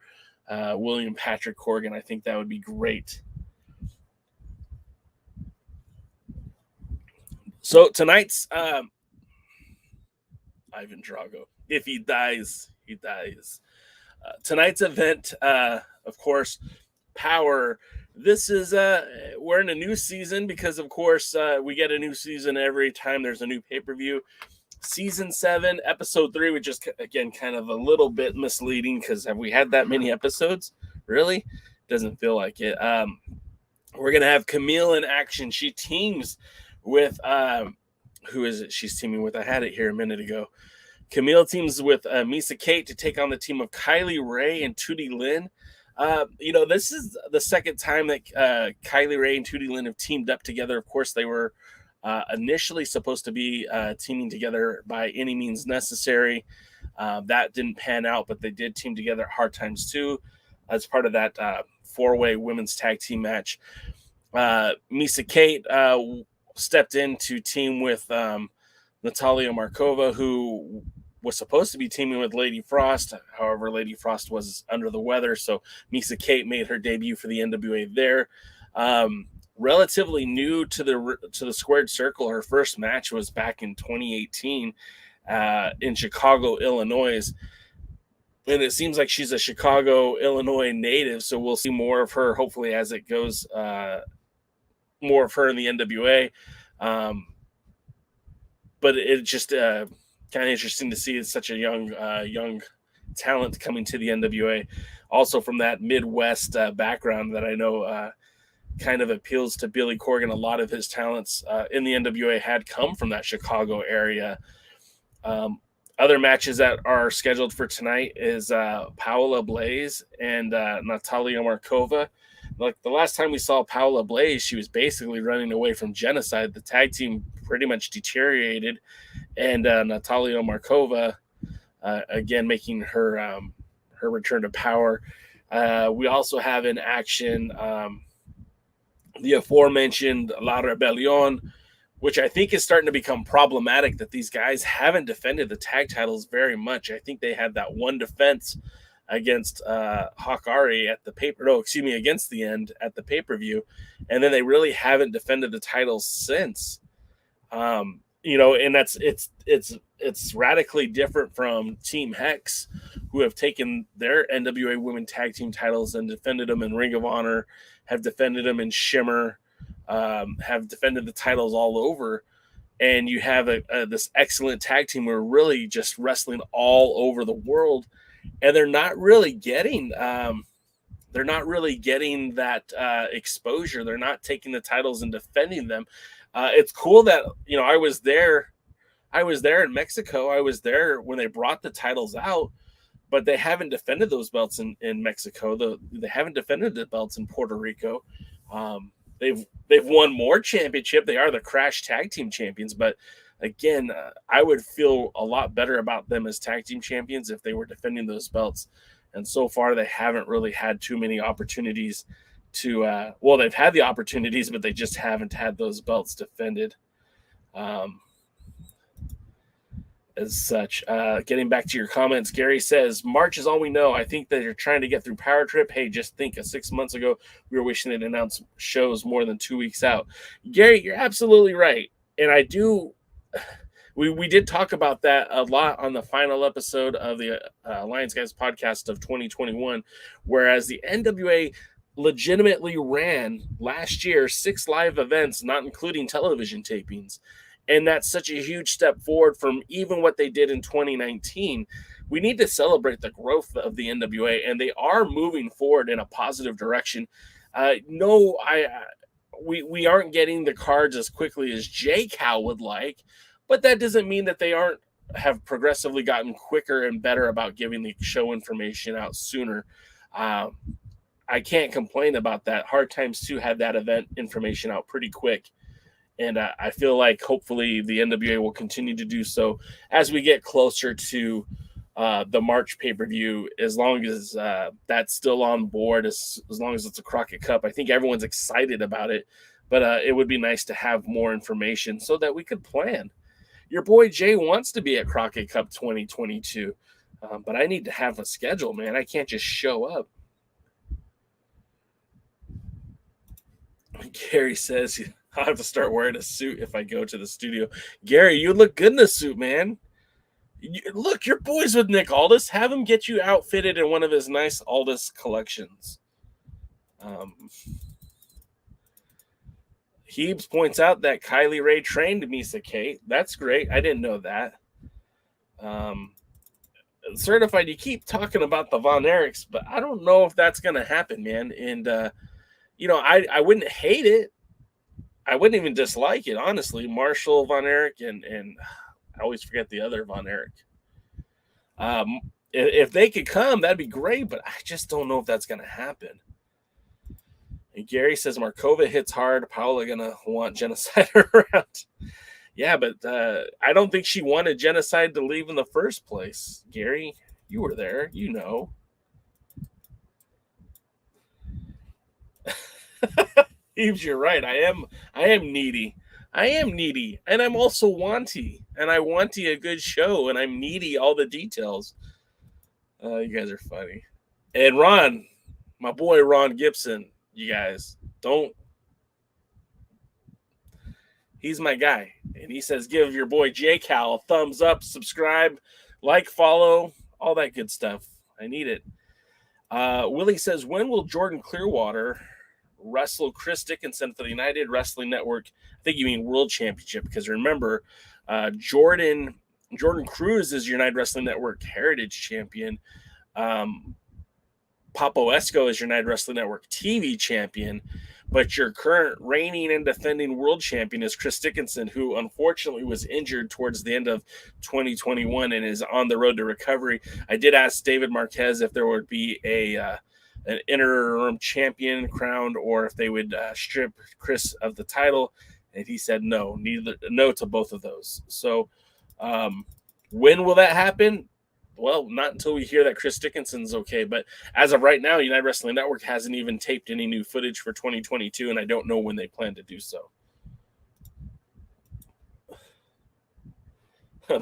G: William Patrick Corgan. I think that would be great. So tonight's Ivan Drago, if he dies, he dies. Tonight's event, of course, POWERRR. This is we're in a new season because, of course, we get a new season every time there's a new pay-per-view. Season 7, episode 3, which is, again, kind of a little bit misleading because have we had that many episodes? Really? Doesn't feel like it. We're going to have Kamille in action. She teams with, who is it she's teaming with? I had it here a minute ago. Kamille teams with Missa Kate to take on the team of Kylie Ray and Tootie Lynn. This is the second time that Kylie Ray and Tootie Lynn have teamed up together. Of course, they were initially supposed to be teaming together by Any Means Necessary. That didn't pan out, but they did team together at Hard Times 2 as part of that four-way women's tag team match. Missa Kate stepped in to team with Natalia Markova, who was supposed to be teaming with Lady Frost. However, Lady Frost was under the weather, so Missa Kate made her debut for the NWA there. Relatively new to the Squared Circle. Her first match was back in 2018 in Chicago, Illinois. And it seems like she's a Chicago, Illinois native, so we'll see more of her, hopefully, as it goes, more of her in the NWA. But it's just kind of interesting to see such a young talent coming to the NWA. Also from that Midwest background that I know kind of appeals to Billy Corgan. A lot of his talents in the NWA had come from that Chicago area. Other matches that are scheduled for tonight is Paola Blaze and Natalia Markova. Like the last time we saw Paola Blaze, she was basically running away from genocide. The tag team pretty much deteriorated, and Natalia Markova, again, making her return to power. We also have in action the aforementioned La Rebellion, which I think is starting to become problematic that these guys haven't defended the tag titles very much. I think they had that one defense against Hawkari at the against the End at the pay-per-view, and then they really haven't defended the titles since. And it's radically different from Team Hex, who have taken their NWA Women Tag Team titles and defended them in Ring of Honor, have defended them in Shimmer, have defended the titles all over. And you have this excellent tag team who are really just wrestling all over the world, and they're not really getting that exposure. They're not taking the titles and defending them. It's cool that I was there in Mexico. I was there when they brought the titles out, but they haven't defended those belts in Mexico. They haven't defended the belts in Puerto Rico. They've won more championship. They are the Crash Tag Team champions, but again, I would feel a lot better about them as tag team champions if they were defending those belts. And so far, they haven't really had too many opportunities to. They've had the opportunities, but they just haven't had those belts defended. As such, getting back to your comments, Gary says, March is all we know. I think that you're trying to get through POWERRR Trip. Hey, just think, 6 months ago, we were wishing they'd announce shows more than 2 weeks out. Gary, you're absolutely right. And I do, we did talk about that a lot on the final episode of the Alliance Guys podcast of 2021, whereas the NWA legitimately ran last year 6 live events, not including television tapings. And that's such a huge step forward from even what they did in 2019. We need to celebrate the growth of the NWA, and they are moving forward in a positive direction. We aren't getting the cards as quickly as J-Cal would like, but that doesn't mean that they have progressively gotten quicker and better about giving the show information out sooner. I can't complain about that. Hard Times 2 had that event information out pretty quick. And I feel like hopefully the NWA will continue to do so as we get closer to the March pay-per-view, as long as that's still on board, as long as it's a Crockett Cup. I think everyone's excited about it, but it would be nice to have more information so that we could plan. Your boy Jay wants to be at Crockett Cup 2022, but I need to have a schedule, man. I can't just show up. Gary says, I'll have to start wearing a suit if I go to the studio. Gary, you look good in a suit, man. Look, you're boys with Nick Aldis. Have him get you outfitted in one of his nice Aldis collections. Heebs points out that Kylie Ray trained Missa Kate. That's great. I didn't know that. Certified, you keep talking about the Von Erichs, but I don't know if that's going to happen, man. And, I wouldn't hate it. I wouldn't even dislike it, honestly. Marshall Von Erich and I always forget the other Von Erich. If they could come, that'd be great, but I just don't know if that's going to happen. And Gary says Markova hits hard. Paola going to want Genocide around. Yeah, but I don't think she wanted Genocide to leave in the first place. Gary, you were there. You know. Eves, you're right. I am needy. And I'm also wanty. And I wanty a good show. And I'm needy all the details. You guys are funny. And Ron, my boy Ron Gibson, you guys, he's my guy. And he says, give your boy J-Cal a thumbs up, subscribe, like, follow, all that good stuff. I need it. Willie says, when will Jordan Clearwater wrestle Chris Dickinson for the United Wrestling Network? I think you mean World Championship, because remember, Jordan Cruz is United Wrestling Network Heritage Champion. Papo Esco is United Wrestling Network TV Champion, but your current reigning and defending World Champion is Chris Dickinson, who unfortunately was injured towards the end of 2021 and is on the road to recovery. I did ask David Marquez if there would be an interim champion crowned, or if they would strip Chris of the title, and he said no to both of those. So when will that happen? Well, not until we hear that Chris Dickinson's okay. But as of right now, United Wrestling Network hasn't even taped any new footage for 2022, and I don't know when they plan to do so.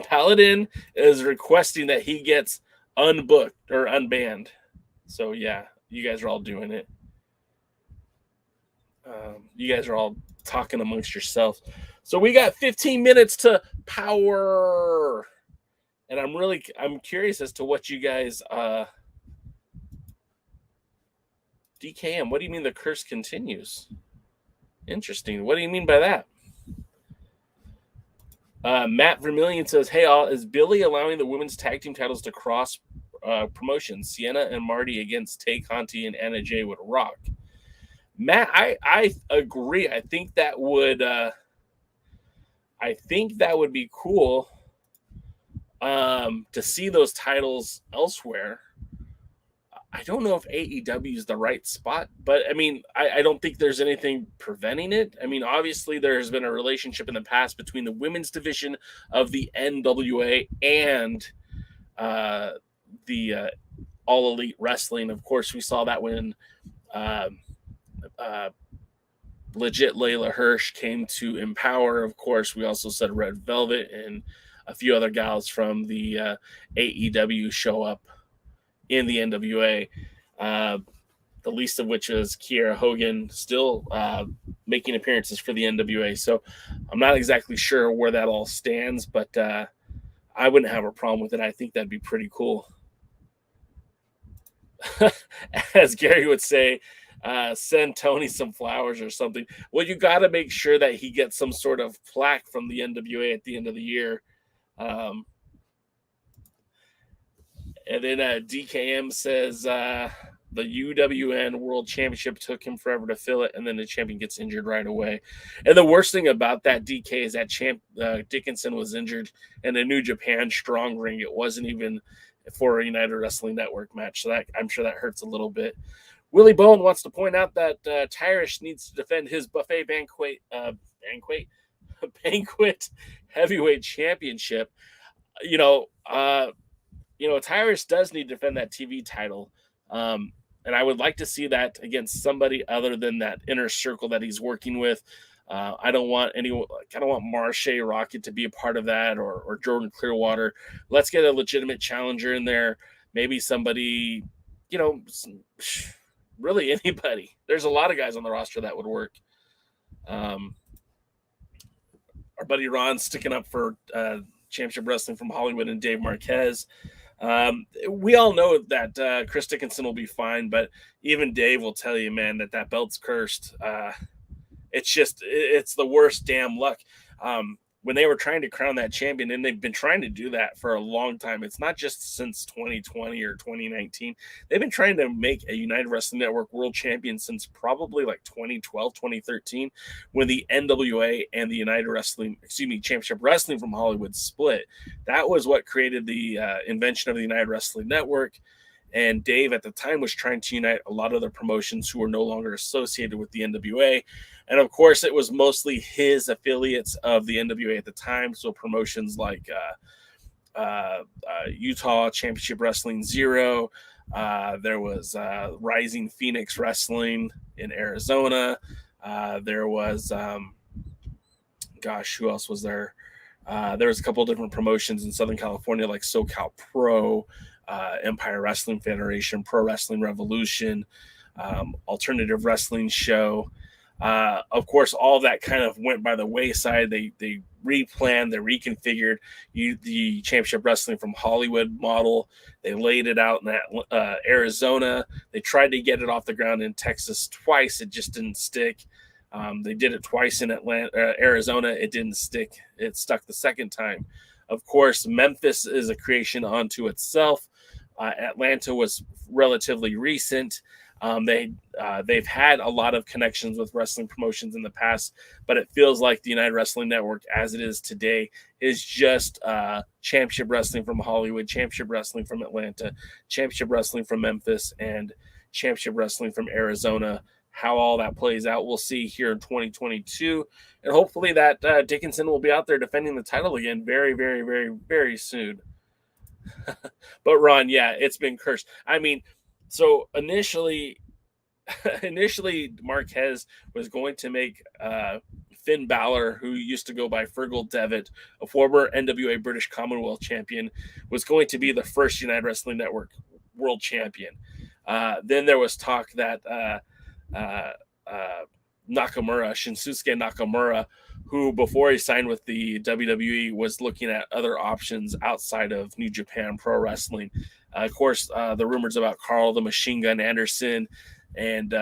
G: Paladin is requesting that he gets unbooked or unbanned. So yeah, you guys are all doing it. You guys are all talking amongst yourselves. So we got 15 minutes to POWERRR. And I'm curious as to what you guys DKM, what do you mean the curse continues? Interesting. What do you mean by that? Matt Vermillion says, hey, all, is Billy allowing the women's tag team titles to cross promotions? Sienna and Marty against Tay Conti and Anna Jay would rock. Matt, I agree. I think that would be cool to see those titles elsewhere. I don't know if AEW is the right spot, but I mean, I don't think there's anything preventing it. I mean, obviously there's been a relationship in the past between the women's division of the NWA and the All Elite Wrestling. Of course, we saw that when legit Layla Hirsch came to Empower. Of course, we also said Red Velvet and a few other gals from the AEW show up in the NWA, the least of which is Kiera Hogan, still making appearances for the NWA. So I'm not exactly sure where that all stands, but I wouldn't have a problem with it. I think that'd be pretty cool. As Gary would say, send Tony some flowers or something. Well, you got to make sure that he gets some sort of plaque from the NWA at the end of the year. And then DKM says the UWN World Championship took him forever to fill it, and then the champion gets injured right away. And the worst thing about that, DK, is that Dickinson was injured in a New Japan Strong Ring. It wasn't even for a United Wrestling Network match, so that I'm sure that hurts a little bit. Willie Bone wants to point out that Tyrish needs to defend his buffet banquet heavyweight championship. Tyrus does need to defend that TV title. And I would like to see that against somebody other than that inner circle that he's working with. I don't want Marche Rocket to be a part of that or Jordan Clearwater. Let's get a legitimate challenger in there. Maybe somebody, really anybody. There's a lot of guys on the roster that would work. Our buddy Ron sticking up for Championship Wrestling from Hollywood and Dave Marquez. We all know that Chris Dickinson will be fine, but even Dave will tell you, man, that belt's cursed. It's the worst damn luck. When they were trying to crown that champion, and they've been trying to do that for a long time. It's not just since 2020 or 2019. They've been trying to make a United Wrestling Network world champion since probably like 2012, 2013, when the NWA and the Championship Wrestling from Hollywood split. That was what created the invention of the United Wrestling Network. And Dave at the time was trying to unite a lot of the promotions who were no longer associated with the NWA. And of course, it was mostly his affiliates of the NWA at the time. So promotions like Utah Championship Wrestling Zero. There was Rising Phoenix Wrestling in Arizona. There was, who else was there? There was a couple of different promotions in Southern California like SoCal Pro, Empire Wrestling Federation, Pro Wrestling Revolution, Alternative Wrestling Show. Of course, all that kind of went by the wayside. They replanned, they reconfigured the Championship Wrestling from Hollywood model. They laid it out in Arizona. They tried to get it off the ground in Texas twice. It just didn't stick. They did it twice in Arizona. It didn't stick. It stuck the second time. Of course, Memphis is a creation unto itself. Atlanta was relatively recent. They've had a lot of connections with wrestling promotions in the past, but it feels like the United Wrestling Network, as it is today, is just Championship Wrestling from Hollywood, Championship Wrestling from Atlanta, Championship Wrestling from Memphis, and Championship Wrestling from Arizona. How all that plays out, we'll see here in 2022, and hopefully that Dickinson will be out there defending the title again very, very, very, very soon. But Ron, yeah, it's been cursed. I mean, so initially Marquez was going to make Finn Balor, who used to go by Fergal Devitt, a former NWA British Commonwealth champion, was going to be the first United Wrestling Network world champion. Then there was talk that Nakamura, Shinsuke Nakamura, who before he signed with the WWE was looking at other options outside of New Japan Pro Wrestling. Of course, the rumors about Carl the Machine Gun Anderson, and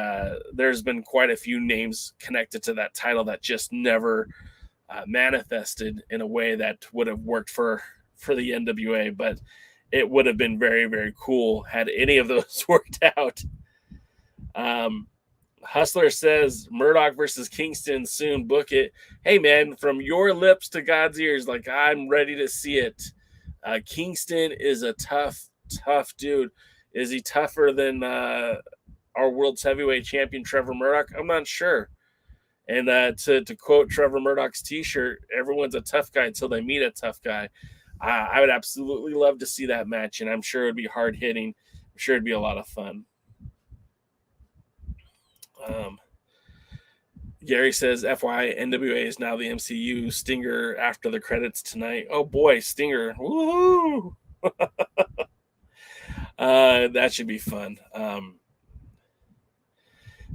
G: there's been quite a few names connected to that title that just never manifested in a way that would have worked for the NWA, but it would have been very, very cool had any of those worked out. Hustler says Murdoch versus Kingston soon. Book it. Hey man, from your lips to God's ears, like I'm ready to see it. Kingston is a tough dude. Is he tougher than our world's heavyweight champion Trevor Murdoch? I'm not sure. And to quote Trevor Murdoch's T-shirt, everyone's a tough guy until they meet a tough guy. I would absolutely love to see that match, and I'm sure it'd be hard hitting. I'm sure it'd be a lot of fun. Gary says, FYI, NWA is now the MCU. Stinger after the credits tonight. Oh boy, Stinger. Woohoo! That should be fun.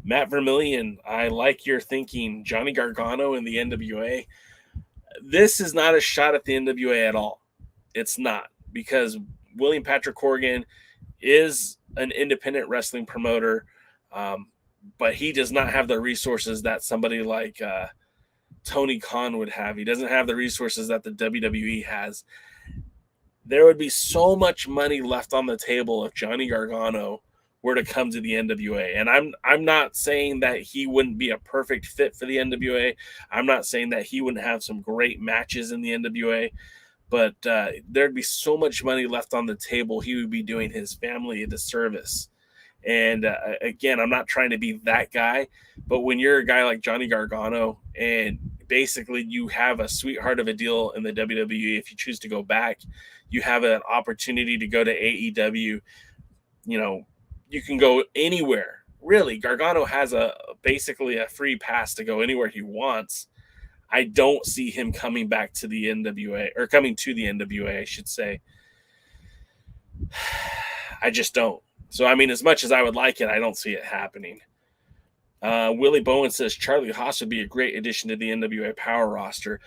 G: Matt Vermillion, I like your thinking. Johnny Gargano in the NWA. This is not a shot at the NWA at all. It's not, because William Patrick Corgan is an independent wrestling promoter, but he does not have the resources that somebody like Tony Khan would have. He doesn't have the resources that the WWE has. There would be so much money left on the table if Johnny Gargano were to come to the NWA. And I'm not saying that he wouldn't be a perfect fit for the NWA. I'm not saying that he wouldn't have some great matches in the NWA, but there'd be so much money left on the table. He would be doing his family a disservice. And again, I'm not trying to be that guy, but when you're a guy like Johnny Gargano and basically you have a sweetheart of a deal in the WWE, if you choose to go back, you have an opportunity to go to AEW, you know, you can go anywhere. Really, Gargano has basically a free pass to go anywhere he wants. I don't see him coming back to the NWA, or coming to the NWA, I should say. I just don't. So, I mean, as much as I would like it, I don't see it happening. Willie Bowen says Charlie Haas would be a great addition to the NWA Power roster.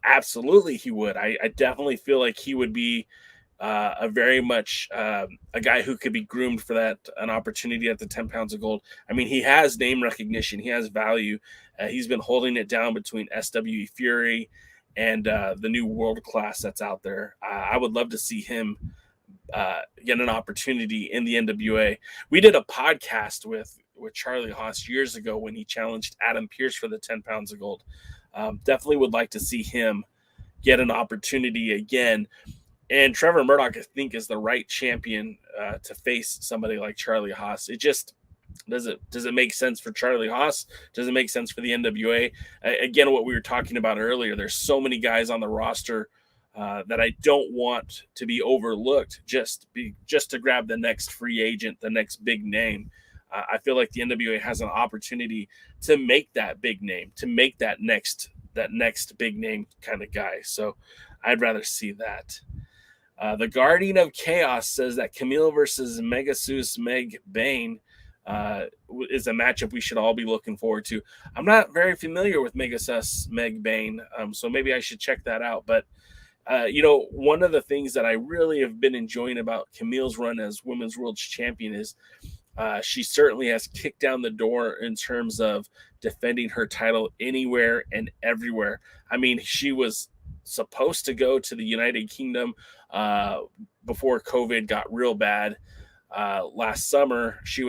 G: Absolutely, he would. I definitely feel like he would be a very much a guy who could be groomed for an opportunity at the 10 pounds of gold. I mean, he has name recognition. He has value. He's been holding it down between SWE Fury and the new world class that's out there. I would love to see him get an opportunity in the NWA. We did a podcast with Charlie Haas years ago when he challenged Adam Pearce for the 10 pounds of gold. Definitely would like to see him get an opportunity again. And Trevor Murdoch, I think, is the right champion to face somebody like Charlie Haas. It just does it make sense for Charlie Haas? Does it make sense for the NWA? Again, what we were talking about earlier, there's so many guys on the roster that I don't want to be overlooked just to grab the next free agent, the next big name. I feel like the NWA has an opportunity to make that big name, to make that next big name kind of guy. So I'd rather see that. The Guardian of Chaos says that Kamille versus Megasus Meg Bane is a matchup we should all be looking forward to. I'm not very familiar with Megasus Meg Bane, so maybe I should check that out. But one of the things that I really have been enjoying about Camille's run as Women's World Champion is she certainly has kicked down the door in terms of defending her title anywhere and everywhere. I mean, she was supposed to go to the United Kingdom before COVID got real bad last summer. She's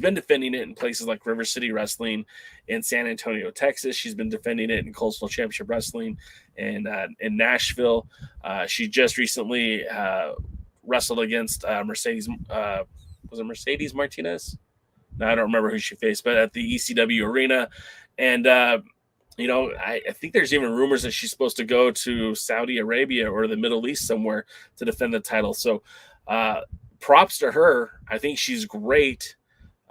G: been defending it in places like River City Wrestling in San Antonio, Texas. She's been defending it in Coastal Championship Wrestling and in Nashville. She just recently wrestled against Mercedes. Was it Mercedes Martinez? No, I don't remember who she faced, but at the ECW arena. And, I think there's even rumors that she's supposed to go to Saudi Arabia or the Middle East somewhere to defend the title. So props to her. I think she's great.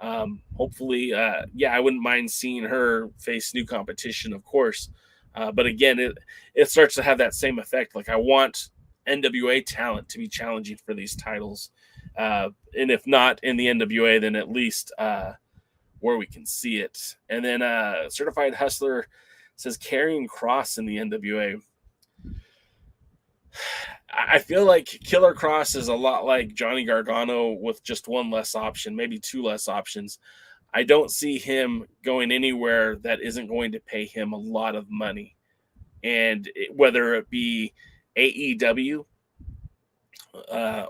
G: Hopefully, I wouldn't mind seeing her face new competition, of course. But again, it starts to have that same effect. Like, I want NWA talent to be challenging for these titles. And if not in the NWA, then at least where we can see it. And then Certified Hustler says Karrion Kross in the NWA. I feel like Killer Kross is a lot like Johnny Gargano with just one less option, maybe two less options. I don't see him going anywhere that isn't going to pay him a lot of money. And whether it be AEW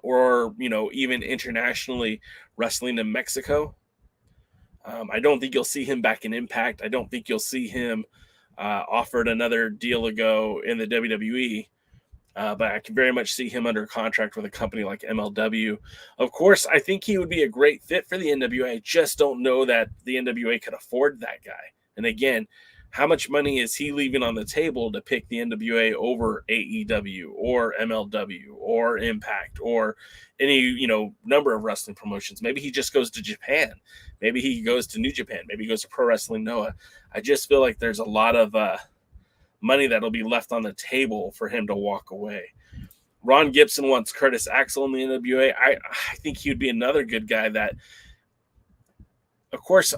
G: or, even internationally wrestling in Mexico, I don't think you'll see him back in Impact. I don't think you'll see him offered another deal to go in the WWE. But I can very much see him under contract with a company like MLW. Of course, I think he would be a great fit for the NWA. I just don't know that the NWA could afford that guy. And again, how much money is he leaving on the table to pick the NWA over AEW or MLW or Impact or any, number of wrestling promotions? Maybe he just goes to Japan. Maybe he goes to New Japan. Maybe he goes to Pro Wrestling Noah. I just feel like there's a lot of money that'll be left on the table for him to walk away. Ron Gibson wants Curtis Axel in the NWA. I think he would be another good guy that, of course,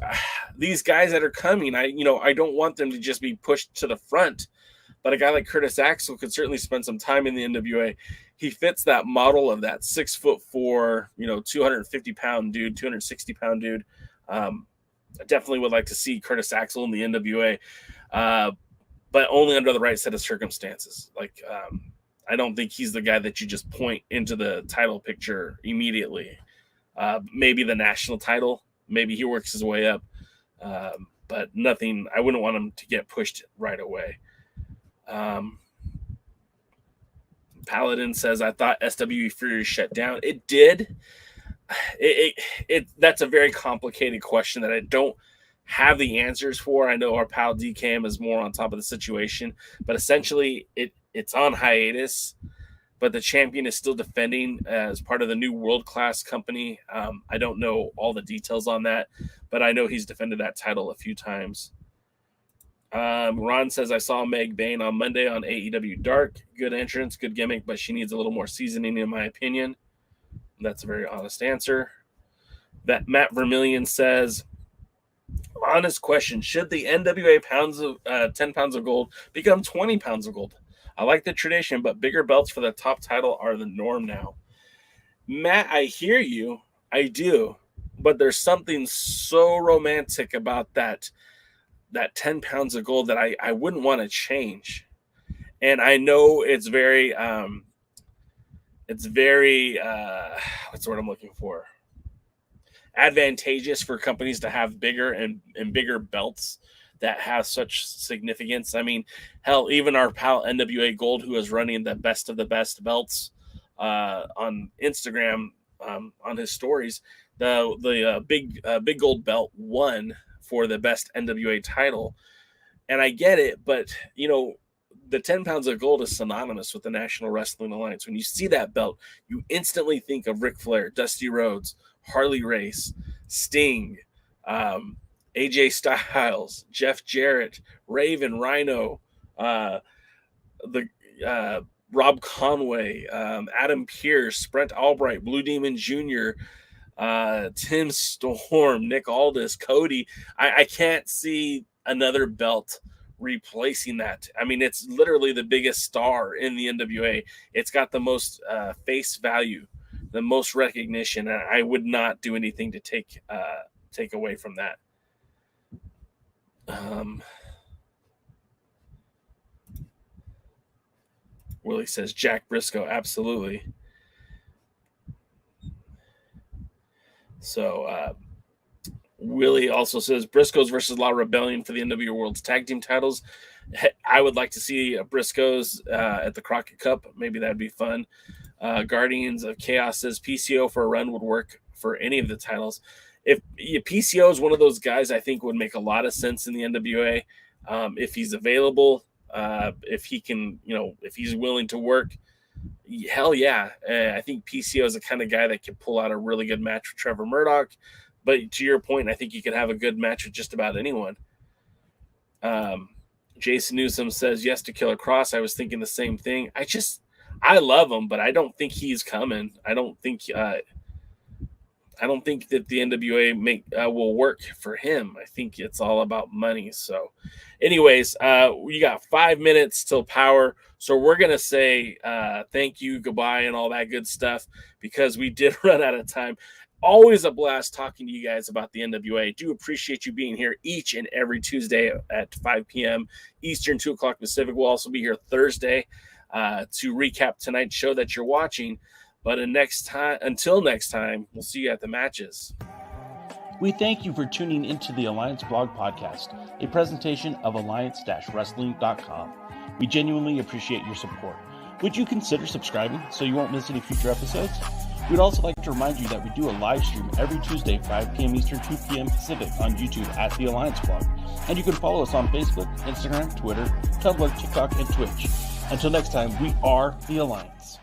G: these guys that are coming, I don't want them to just be pushed to the front, but a guy like Curtis Axel could certainly spend some time in the NWA. He fits that model of that 6'4", 250-pound dude, 260-pound dude. I definitely would like to see Curtis Axel in the NWA. But only under the right set of circumstances. Like, I don't think he's the guy that you just point into the title picture immediately. Maybe the national title. Maybe he works his way up. But nothing. I wouldn't want him to get pushed right away. Paladin says, I thought SWE Fury shut down. It did. That's a very complicated question that I don't have the answers for. I know our pal DKM is more on top of the situation, but essentially it's on hiatus, but the champion is still defending as part of the new world-class company. I don't know all the details on that, but I know he's defended that title a few times. Ron says, I saw Meg Bain on Monday on AEW Dark. Good entrance, good gimmick, but she needs a little more seasoning in my opinion. That's a very honest answer. That Matt Vermillion says, honest question, should the NWA 10 pounds of gold become 20 pounds of gold? I like the tradition, but bigger belts for the top title are the norm now. Matt, I hear you. I do. But there's something so romantic about that 10 pounds of gold that I wouldn't want to change. And I know it's very what's the word I'm looking for? Advantageous for companies to have bigger and bigger belts that have such significance. I mean, hell, even our pal NWA Gold, who is running the best of the best belts on Instagram on his stories, the big gold belt won for the best NWA title. And I get it, but the 10 pounds of gold is synonymous with the National Wrestling Alliance. When you see that belt, you instantly think of Ric Flair, Dusty Rhodes, Harley Race, Sting, AJ Styles, Jeff Jarrett, Raven, Rhino, Rob Conway, Adam Pearce, Brent Albright, Blue Demon Jr., Tim Storm, Nick Aldis, Cody. I can't see another belt replacing that. I mean, it's literally the biggest star in the NWA. It's got the most face value, the most recognition, and I would not do anything to take away from that. Willie says Jack Briscoe, absolutely. So Willie also says Briscoes versus La Rebellion for the NWA World's Tag Team titles. I would like to see Briscoes at the Crockett Cup. Maybe that'd be fun. Guardians of Chaos says PCO for a run would work for any of the titles. If PCO is one of those guys, I think would make a lot of sense in the NWA if he's available, if he can, if he's willing to work. Hell yeah. I think PCO is the kind of guy that can pull out a really good match with Trevor Murdoch, But to your point, I think you could have a good match with just about anyone. Jason Newsom says yes to Killer Cross. I was thinking the same thing. I love him, but I don't think he's coming. I don't think that the NWA will work for him. I think it's all about money. So, anyways, we got 5 minutes till Power. So we're gonna say thank you, goodbye, and all that good stuff because we did run out of time. Always a blast talking to you guys about the NWA. I do appreciate you being here each and every Tuesday at 5 p.m. Eastern, 2 o'clock Pacific. We'll also be here Thursday to recap tonight's show that you're watching. But until next time, we'll see you at the matches.
D: We thank you for tuning into the Alliance Blog Podcast, a presentation of alliance-wrestling.com. We genuinely appreciate your support. Would you consider subscribing so you won't miss any future episodes? We'd also like to remind you that we do a live stream every Tuesday, 5 p.m. Eastern, 2 p.m. Pacific on YouTube at The Alliance Blog. And you can follow us on Facebook, Instagram, Twitter, Tumblr, TikTok, and Twitch. Until next time, we are The Alliance.